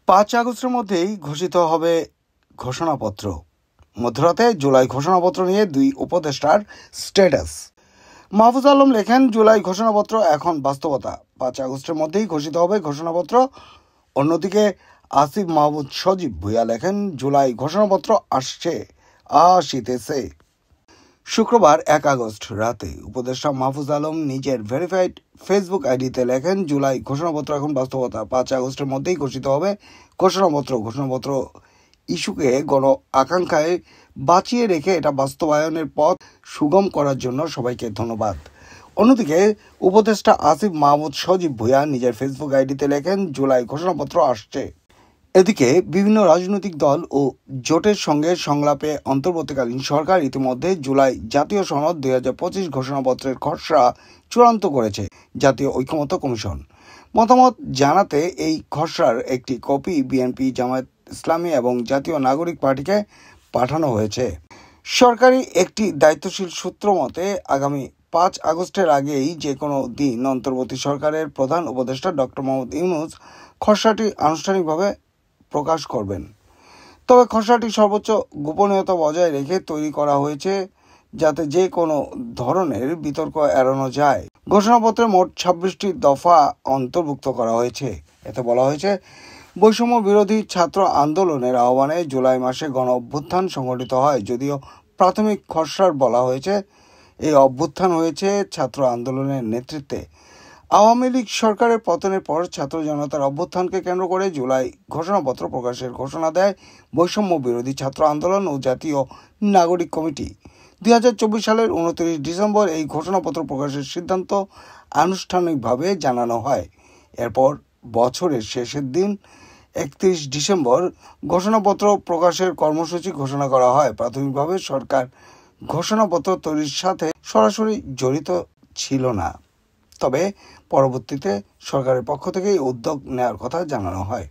5 আগস্টের মধ্যেই ঘোষিত হবে ঘোষণাপত্র। মধ্যরাতে জুলাই ঘোষণাপত্র নিয়ে 2 উপদেষ্টার স্ট্যাটাস। মাহফুজ আলম লেখেন, জুলাই ঘোষণাপত্র এখন বাস্তবতা। 5 আগস্টের মধ্যেই ঘোষিত হবে ঘোষণাপত্র। অন্যদিকে আসিফ মাহমুদ সজীব ভুঁইয়া লেখেন, জুলাই ঘোষণাপত্র আসিতেছে। শুক্রবার 1 আগস্ট রাতে উপদেষ্টা মাহফুজ আলম নিজের ভেরিফাইড ফেসবুক আইডিতে লেখেন, জুলাই ঘোষণাপত্র এখন বাস্তবতা। 5 আগস্টের মধ্যেই ঘোষিত হবে ঘোষণাপত্র ইস্যুকে গণ আকাঙ্ক্ষায় বাঁচিয়ে রেখে এটা বাস্তবায়নের পথ সুগম করার জন্য সবাইকে ধন্যবাদ। অন্যদিকে উপদেষ্টা আসিফ মাহমুদ সজীব ভুঁইয়া নিজের ফেসবুক আইডিতে লেখেন, জুলাই ঘোষণাপত্র আসছে। এদিকে বিভিন্ন রাজনৈতিক দল ও জোটের সঙ্গে সংলাপে অন্তর্বর্তীকালীন সরকার ইতিমধ্যে জুলাই জাতীয় সনদ 2025 ঘোষণাপত্রের খসড়া চূড়ান্ত করেছে। জাতীয় ঐকমত্য কমিশন মতামত জানাতে এই খসড়ার একটি কপি বিএনপি, জামায়াত ইসলামী এবং জাতীয় নাগরিক পার্টিকে পাঠানো হয়েছে। সরকারি একটি দায়িত্বশীল সূত্র মতে আগামী 5 আগস্টের আগেই যে কোনো দিন অন্তর্বর্তী সরকারের প্রধান উপদেষ্টা ডক্টর মোহাম্মদ ইউনূস খসড়াটি আনুষ্ঠানিকভাবে প্রকাশ করবেন। তবে খসড়াটি সর্বোচ্চ গোপনীয়তা বজায় রেখে তৈরি করা হয়েছে, যাতে যে কোনো ধরনের বিতর্ক এড়ানো যায়। ঘোষণাপত্রে মোট 26টি দফা অন্তর্ভুক্ত করা হয়েছে। এতে বলা হয়েছে, বৈষম্য বিরোধী ছাত্র আন্দোলনের আহ্বানে জুলাই মাসে গণ অভ্যুত্থান সংঘটিত হয়। যদিও প্রাথমিক খসড়ার বলা হয়েছে এই অভ্যুত্থান হয়েছে ছাত্র আন্দোলনের নেতৃত্বে। আওয়ামী লীগ সরকারের পতনের পর ছাত্র জনতার অভ্যুত্থানকে কেন্দ্র করে জুলাই ঘোষণাপত্র প্রকাশের ঘোষণা দেয় বৈষম্য বিরোধী ছাত্র আন্দোলন ও জাতীয় নাগরিক কমিটি। 2024 সালের 29 ডিসেম্বর এই ঘোষণাপত্র প্রকাশের সিদ্ধান্ত আনুষ্ঠানিকভাবে জানানো হয়। এরপর বছরের শেষের দিন 31 ডিসেম্বর ঘোষণাপত্র প্রকাশের কর্মসূচি ঘোষণা করা হয়। প্রাথমিকভাবে সরকার ঘোষণাপত্র তৈরির সাথে সরাসরি জড়িত ছিল না, তবে পরবর্তীতে সরকারের পক্ষ থেকে এই উদ্যোগ নেওয়ার কথা জানানো হয়।